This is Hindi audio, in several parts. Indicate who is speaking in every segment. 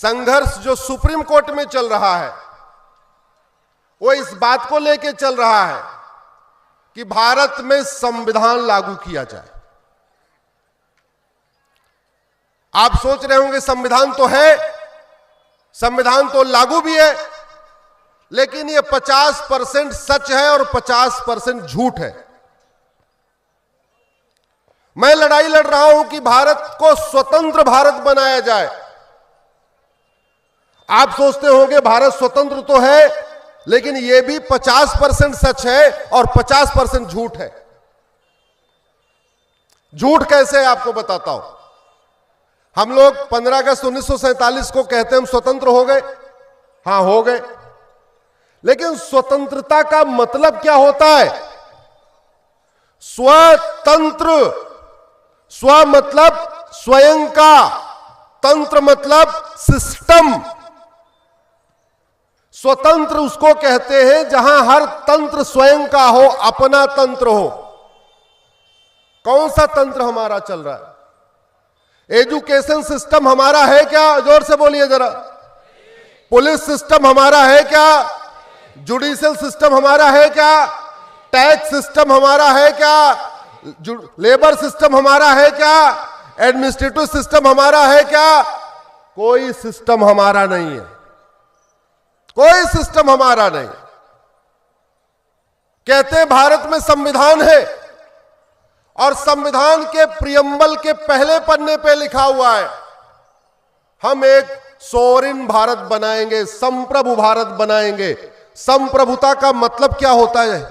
Speaker 1: संघर्ष जो सुप्रीम कोर्ट में चल रहा है वो इस बात को लेकर चल रहा है कि भारत में संविधान लागू किया जाए। आप सोच रहे होंगे संविधान तो है, संविधान तो लागू भी है, लेकिन ये 50% सच है और 50% झूठ है। मैं लड़ाई लड़ रहा हूं कि भारत को स्वतंत्र भारत बनाया जाए। आप सोचते होंगे भारत स्वतंत्र तो है, लेकिन यह भी 50% सच है और 50% झूठ है। झूठ कैसे है आपको बताता हूं। हम लोग 15 अगस्त 1947 को कहते हैं हम स्वतंत्र हो गए। हां, हो गए, लेकिन स्वतंत्रता का मतलब क्या होता है? स्वतंत्र, स्व मतलब स्वयं का, तंत्र मतलब सिस्टम। स्वतंत्र उसको कहते हैं जहां हर तंत्र स्वयं का हो, अपना तंत्र हो। कौन सा तंत्र हमारा चल रहा है? एजुकेशन सिस्टम हमारा है क्या? जोर से बोलिए जरा। पुलिस सिस्टम हमारा है क्या? जुडिशियल सिस्टम हमारा है क्या? टैक्स सिस्टम हमारा है क्या? लेबर सिस्टम हमारा है क्या? एडमिनिस्ट्रेटिव सिस्टम हमारा है क्या? कोई सिस्टम हमारा नहीं है, कोई सिस्टम हमारा नहीं। कहते हैं भारत में संविधान है और संविधान के प्रियम्बल के पहले पन्ने पे लिखा हुआ है हम एक सोवरिन भारत बनाएंगे, संप्रभु भारत बनाएंगे। संप्रभुता का मतलब क्या होता है?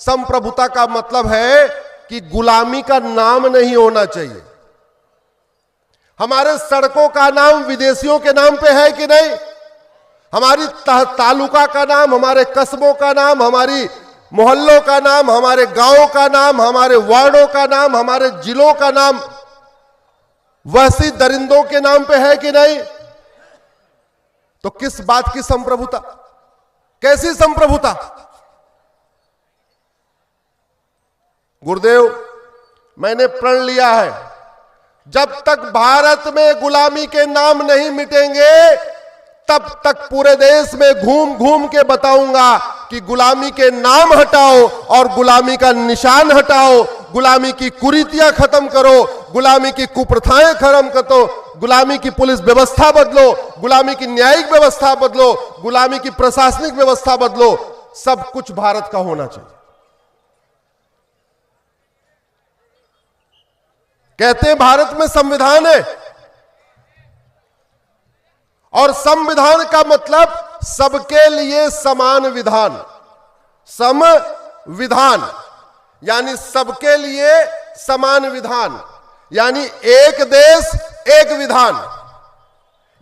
Speaker 1: संप्रभुता का मतलब है कि गुलामी का नाम नहीं होना चाहिए। हमारे सड़कों का नाम विदेशियों के नाम पे है कि नहीं? हमारी तालुका का नाम, हमारे कस्बों का नाम, हमारी मोहल्लों का नाम, हमारे गांवों का नाम, हमारे वार्डों का नाम, हमारे जिलों का नाम वैसी दरिंदों के नाम पे है कि नहीं? तो किस बात की संप्रभुता? कैसी संप्रभुता? गुरुदेव, मैंने प्रण लिया है जब तक भारत में गुलामी के नाम नहीं मिटेंगे तब तक पूरे देश में घूम घूम के बताऊंगा कि गुलामी के नाम हटाओ और गुलामी का निशान हटाओ, गुलामी की कुरीतियां खत्म करो, गुलामी की कुप्रथाएं खत्म करो, गुलामी की पुलिस व्यवस्था बदलो, गुलामी की न्यायिक व्यवस्था बदलो, गुलामी की प्रशासनिक व्यवस्था बदलो। सब कुछ भारत का होना चाहिए। कहते हैं भारत में संविधान है और संविधान का मतलब सबके लिए समान विधान। संविधान यानी सबके लिए समान विधान, यानी एक देश एक विधान।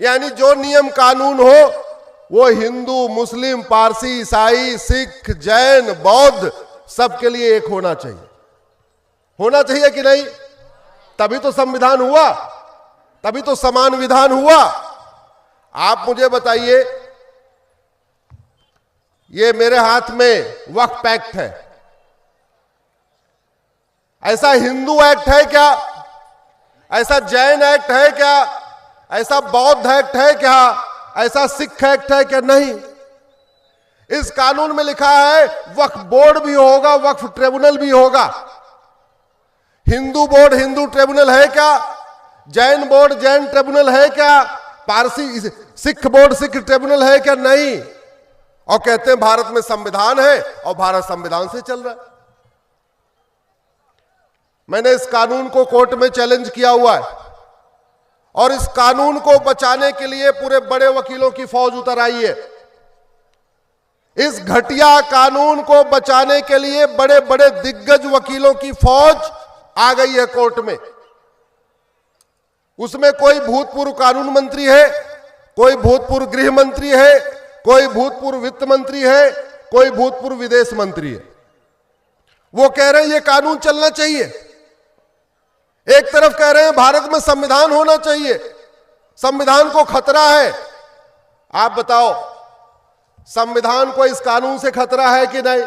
Speaker 1: यानी जो नियम कानून हो वो हिंदू, मुस्लिम, पारसी, ईसाई, सिख, जैन, बौद्ध सबके लिए एक होना चाहिए। होना चाहिए कि नहीं? तभी तो संविधान हुआ, तभी तो समान विधान हुआ। आप मुझे बताइए, ये मेरे हाथ में वक्फ एक्ट है, ऐसा हिंदू एक्ट है क्या? ऐसा जैन एक्ट है क्या? ऐसा बौद्ध एक्ट है क्या? ऐसा सिख एक्ट है क्या? नहीं। इस कानून में लिखा है वक्फ बोर्ड भी होगा, वक्फ ट्रिब्यूनल भी होगा। हिंदू बोर्ड हिंदू ट्रिब्यूनल है क्या? जैन बोर्ड जैन ट्रिब्यूनल है क्या? पारसी सिख बोर्ड सिख ट्रिब्यूनल है क्या? नहीं। और कहते हैं भारत में संविधान है और भारत संविधान से चल रहा है। मैंने इस कानून को कोर्ट में चैलेंज किया हुआ है और इस कानून को बचाने के लिए पूरे बड़े वकीलों की फौज उतर आई है। इस घटिया कानून को बचाने के लिए बड़े बड़े दिग्गज वकीलों की फौज आ गई है कोर्ट में। उसमें कोई भूतपूर्व कानून मंत्री है, कोई भूतपूर्व गृह मंत्री है, कोई भूतपूर्व वित्त मंत्री है, कोई भूतपूर्व विदेश मंत्री है। वो कह रहे हैं ये कानून चलना चाहिए। एक तरफ कह रहे हैं भारत में संविधान होना चाहिए, संविधान को खतरा है। आप बताओ, संविधान को इस कानून से खतरा है कि नहीं?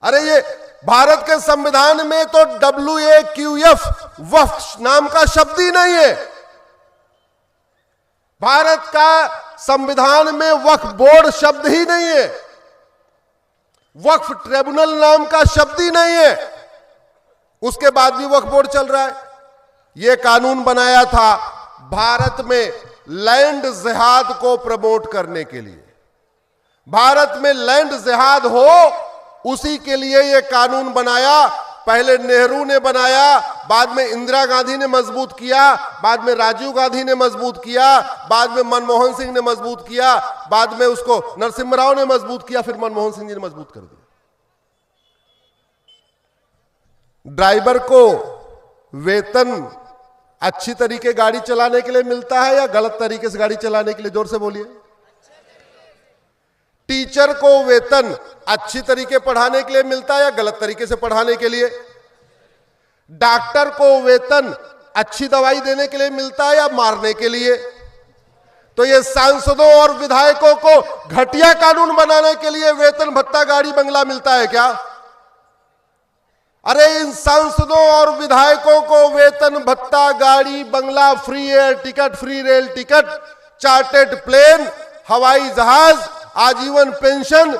Speaker 1: अरे ये भारत के संविधान में तो WAQF वक्फ नाम का शब्द ही नहीं है। भारत का संविधान में वक्फ बोर्ड शब्द ही नहीं है, वक्फ ट्रिब्यूनल नाम का शब्द ही नहीं है, उसके बाद भी वक्फ बोर्ड चल रहा है। यह कानून बनाया था भारत में लैंड जिहाद को प्रमोट करने के लिए, भारत में लैंड जिहाद हो उसी के लिए यह कानून बनाया। पहले नेहरू ने बनाया, बाद में इंदिरा गांधी ने मजबूत किया, बाद में राजीव गांधी ने मजबूत किया, बाद में मनमोहन सिंह ने मजबूत किया, बाद में उसको नरसिम्हा राव ने मजबूत किया, फिर मनमोहन सिंह जी ने मजबूत कर दिया। ड्राइवर को वेतन अच्छी तरीके गाड़ी चलाने के लिए मिलता है या गलत तरीके से गाड़ी चलाने के लिए? जोर से बोलिए। टीचर को वेतन अच्छी तरीके पढ़ाने के लिए मिलता है या गलत तरीके से पढ़ाने के लिए? डॉक्टर को वेतन अच्छी दवाई देने के लिए मिलता है या मारने के लिए? तो ये सांसदों और विधायकों को घटिया कानून बनाने के लिए वेतन भत्ता गाड़ी बंगला मिलता है क्या? अरे इन सांसदों और विधायकों को वेतन भत्ता गाड़ी बंगला, free air ticket, free rail ticket, chartered plane, हवाई जहाज, आजीवन पेंशन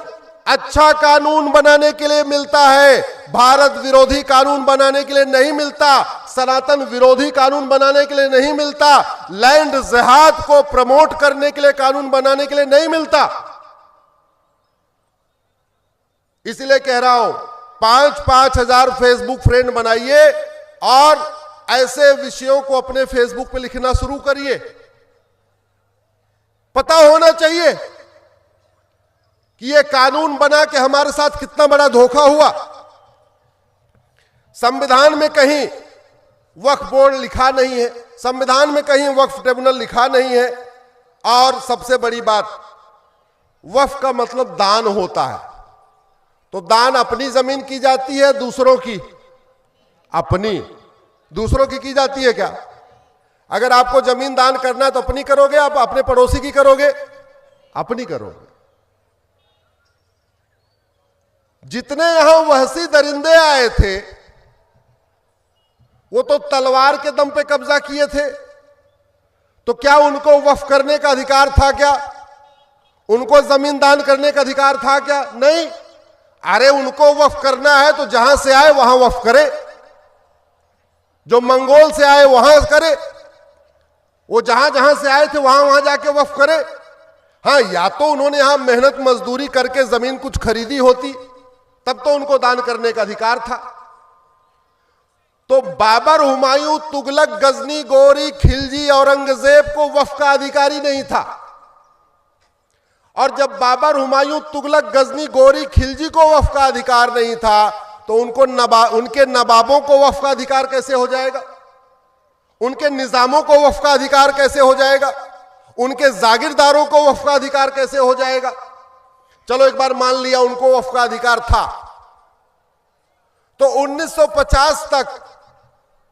Speaker 1: अच्छा कानून बनाने के लिए मिलता है, भारत विरोधी कानून बनाने के लिए नहीं मिलता, सनातन विरोधी कानून बनाने के लिए नहीं मिलता, लैंड जिहाद को प्रमोट करने के लिए कानून बनाने के लिए नहीं मिलता। इसलिए कह रहा हूं 5-5 हजार फेसबुक फ्रेंड बनाइए और ऐसे विषयों को अपने फेसबुक पे लिखना शुरू करिए। पता होना चाहिए कि यह कानून बना के हमारे साथ कितना बड़ा धोखा हुआ। संविधान में कहीं वक्फ बोर्ड लिखा नहीं है, संविधान में कहीं वक्फ ट्रिब्यूनल लिखा नहीं है, और सबसे बड़ी बात, वक्फ का मतलब दान होता है। तो दान अपनी जमीन की जाती है, दूसरों की अपनी, दूसरों की जाती है क्या? अगर आपको जमीन दान करना है तो अपनी करोगे, आप अपने पड़ोसी की करोगे? अपनी करोगे। जितने यहां वहशी दरिंदे आए थे वो तो तलवार के दम पे कब्जा किए थे, तो क्या उनको वक्फ करने का अधिकार था क्या? उनको जमीन दान करने का अधिकार था क्या? नहीं। अरे उनको वक्फ करना है तो जहां से आए वहां वक्फ करे, जो मंगोल से आए वहां करे, वो जहां जहां से आए थे वहां वहां जाके वक्फ करे। हां, या तो उन्होंने यहां मेहनत मजदूरी करके जमीन कुछ खरीदी होती, तब तो उनको दान करने का अधिकार था। तो बाबर, हुमायूं, तुगलक, गजनी, गौरी, खिलजी, औरंगजेब को वक्फ का अधिकारी नहीं था। और जब बाबर, हुमायूं, तुगलक, गजनी, गौरी, खिलजी को वक्फ का अधिकार नहीं था तो उनके नवाबों को वक्फ का अधिकार कैसे हो जाएगा? उनके निजामों को वक्फ का अधिकार कैसे हो जाएगा? उनके जागीरदारों को वक्फ का अधिकार कैसे हो जाएगा? चलो एक बार मान लिया उनको वक्फ का अधिकार था, तो 1950 तक,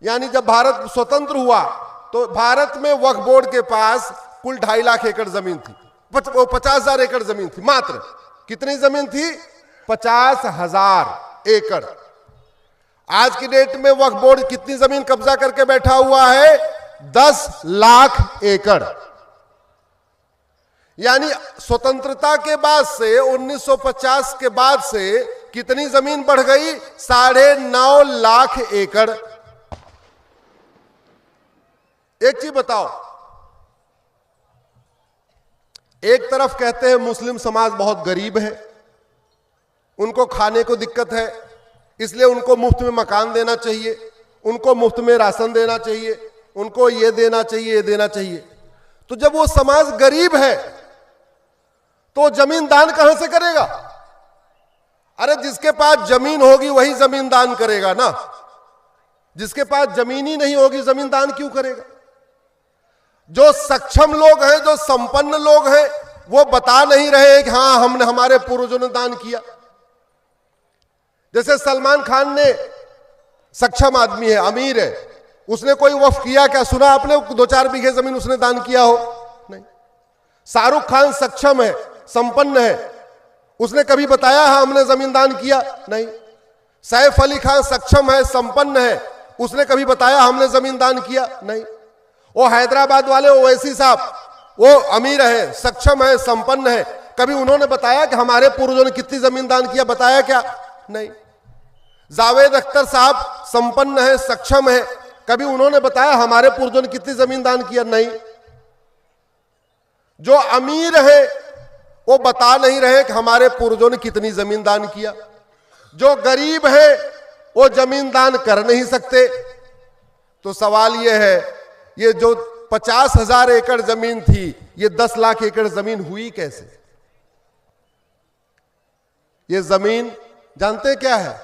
Speaker 1: यानी जब भारत स्वतंत्र हुआ, तो भारत में वक्फ बोर्ड के पास कुल 2.5 लाख एकड़ जमीन थी, 50,000 एकड़ जमीन थी मात्र। कितनी जमीन थी? 50,000 एकड़। आज की डेट में वक्फ बोर्ड कितनी जमीन कब्जा करके बैठा हुआ है? 10 लाख एकड़। यानी स्वतंत्रता के बाद से 1950 के बाद से कितनी जमीन बढ़ गई? 9.5 लाख एकड़। एक चीज बताओ, एक तरफ कहते हैं मुस्लिम समाज बहुत गरीब है, उनको खाने को दिक्कत है, इसलिए उनको मुफ्त में मकान देना चाहिए, उनको मुफ्त में राशन देना चाहिए, उनको ये देना चाहिए, ये देना चाहिए। तो जब वो समाज गरीब है तो जमीन दान कहां से करेगा? अरे जिसके पास जमीन होगी वही जमीन दान करेगा ना, जिसके पास जमीन ही नहीं होगी जमीन दान क्यों करेगा? जो सक्षम लोग हैं, जो संपन्न लोग हैं, वो बता नहीं रहे कि हां हमने, हमारे पूर्वजों ने दान किया। जैसे सलमान खान ने, सक्षम आदमी है, अमीर है, उसने कोई वक्फ किया क्या? सुना आपने 2-4 बीघे जमीन उसने दान किया हो? नहीं। शाहरुख खान सक्षम है, संपन्न है, उसने कभी बताया हाँ हमने जमीन दान किया? नहीं। सैफ अली खान सक्षम है, संपन्न है, उसने कभी बताया हमने जमीन दान किया? नहीं। वो हैदराबाद वाले ओवैसी साहब, वो अमीर है, सक्षम है, संपन्न है। कभी उन्होंने बताया कि हमारे पूर्वजों ने कितनी जमीन दान किया? बताया क्या? नहीं। जावेद अख्तर साहब संपन्न है, सक्षम है, कभी उन्होंने बताया हमारे पूर्वजों ने कितनी जमीन दान किया? नहीं। जो अमीर है वो बता नहीं रहे कि हमारे पूर्वजों ने कितनी जमीन दान किया। जो गरीब है वो जमीन दान कर नहीं सकते। तो सवाल यह है, ये जो 50,000 एकड़ जमीन थी, ये 10 लाख एकड़ जमीन हुई कैसे? ये जमीन जानते क्या है?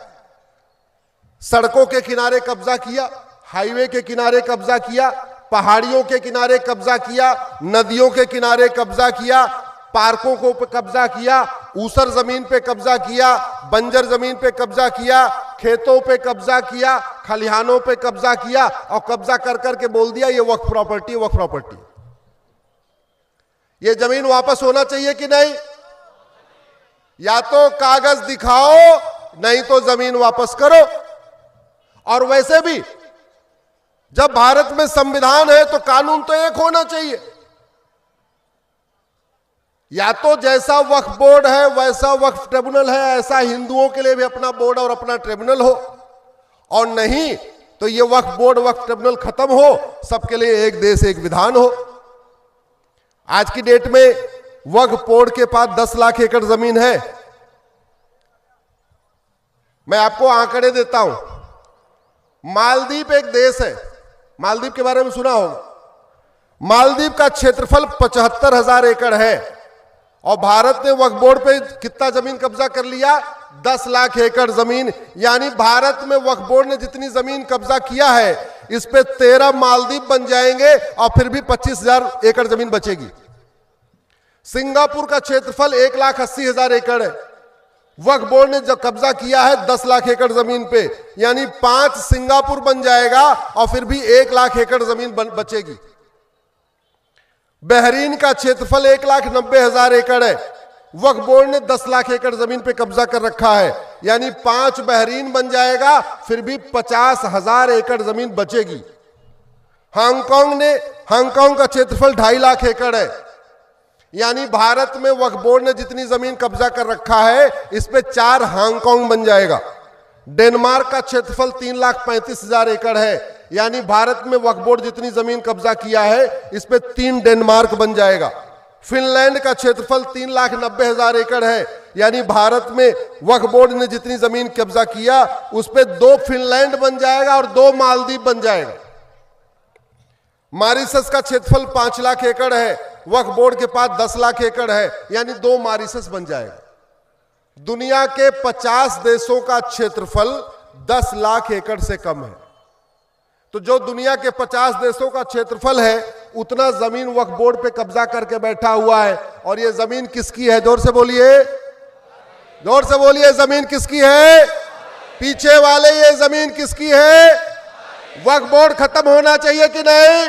Speaker 1: सड़कों के किनारे कब्जा किया, हाईवे के किनारे कब्जा किया, पहाड़ियों के किनारे कब्जा किया, नदियों के किनारे कब्जा किया, पार्कों को पे कब्जा किया, ऊसर जमीन पे कब्जा किया, बंजर जमीन पे कब्जा किया, खेतों पे कब्जा किया, खलिहानों पे कब्जा किया, और कब्जा कर करके बोल दिया ये वक्फ प्रॉपर्टी, वक्फ प्रॉपर्टी। ये जमीन वापस होना चाहिए कि नहीं? या तो कागज दिखाओ, नहीं तो जमीन वापस करो। और वैसे भी जब भारत में संविधान है तो कानून तो एक होना चाहिए। या तो जैसा वक्फ बोर्ड है वैसा वक्फ ट्रिब्यूनल है, ऐसा हिंदुओं के लिए भी अपना बोर्ड और अपना ट्रिब्यूनल हो, और नहीं तो ये वक्फ बोर्ड वक्फ ट्रिब्यूनल खत्म हो, सबके लिए एक देश एक विधान हो। आज की डेट में वक्फ बोर्ड के पास 10 लाख एकड़ जमीन है। मैं आपको आंकड़े देता हूं। मालदीव एक देश है, मालदीव के बारे में सुना होगा। मालदीव का क्षेत्रफल 75,000 एकड़ है, और भारत ने वक्फ बोर्ड पे कितना जमीन कब्जा कर लिया? 10 लाख एकड़ जमीन। यानी भारत में वक्फ बोर्ड ने जितनी जमीन कब्जा किया है, इस पे 13 मालदीव बन जाएंगे, और फिर भी 25,000 एकड़ जमीन बचेगी। सिंगापुर का क्षेत्रफल 1,80,000 एकड़ है, वक्फ बोर्ड ने जो कब्जा किया है 10 लाख एकड़ जमीन पे, यानी 5 सिंगापुर बन जाएगा, और फिर भी 1 लाख एकड़ जमीन बचेगी। बहरीन का क्षेत्रफल 1,90,000 एकड़ है, वक्फ बोर्ड ने 10 लाख एकड़ जमीन पे कब्जा कर रखा है, यानी 5 बहरीन बन जाएगा, फिर भी 50,000 एकड़ जमीन बचेगी। हांगकांग का क्षेत्रफल 2.5 लाख एकड़ है, यानी भारत में वक्फ बोर्ड ने जितनी जमीन कब्जा कर रखा है, इस पे 4 हांगकांग बन जाएगा। डेनमार्क का क्षेत्रफल 3,35,000 एकड़ है, यानी भारत में वक्फ बोर्ड जितनी जमीन कब्जा किया है, इस पे 3 डेनमार्क बन जाएगा। फिनलैंड का क्षेत्रफल 3,90,000 एकड़ है, यानी भारत में वक्फ बोर्ड ने जितनी जमीन कब्जा किया, उस पे 2 फिनलैंड बन जाएगा और 2 मालदीव बन जाएगा। मॉरिशस का क्षेत्रफल 5 लाख एकड़ है, वक्फ बोर्ड के पास 10 लाख एकड़ है, यानी 2 मॉरिशस बन जाएगा। दुनिया के 50 देशों का क्षेत्रफल 10 लाख एकड़ से कम है। तो जो दुनिया के 50 देशों का क्षेत्रफल है, उतना जमीन वक्फ बोर्ड पे कब्जा करके बैठा हुआ है। और ये जमीन किसकी है? जोर से बोलिए, जोर से बोलिए, जमीन किसकी है? पीछे वाले, ये जमीन किसकी है? वक्फ बोर्ड खत्म होना चाहिए कि नहीं?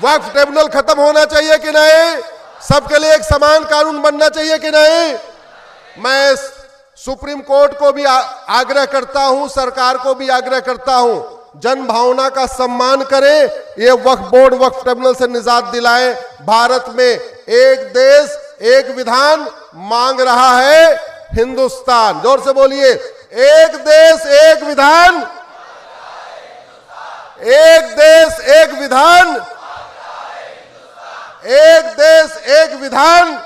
Speaker 1: वक्फ ट्रिब्यूनल खत्म होना चाहिए कि नहीं? सबके लिए एक समान कानून बनना चाहिए कि नहीं? मैं सुप्रीम कोर्ट को भी आग्रह करता हूं, सरकार को भी आग्रह करता हूं, जन भावना का सम्मान करें, ये वक्फ बोर्ड वक्फ ट्रिब्यूनल से निजात दिलाएं। भारत में एक देश एक विधान मांग रहा है हिंदुस्तान। जोर से बोलिए, एक देश एक विधान, एक देश एक विधान, एक देश एक विधान।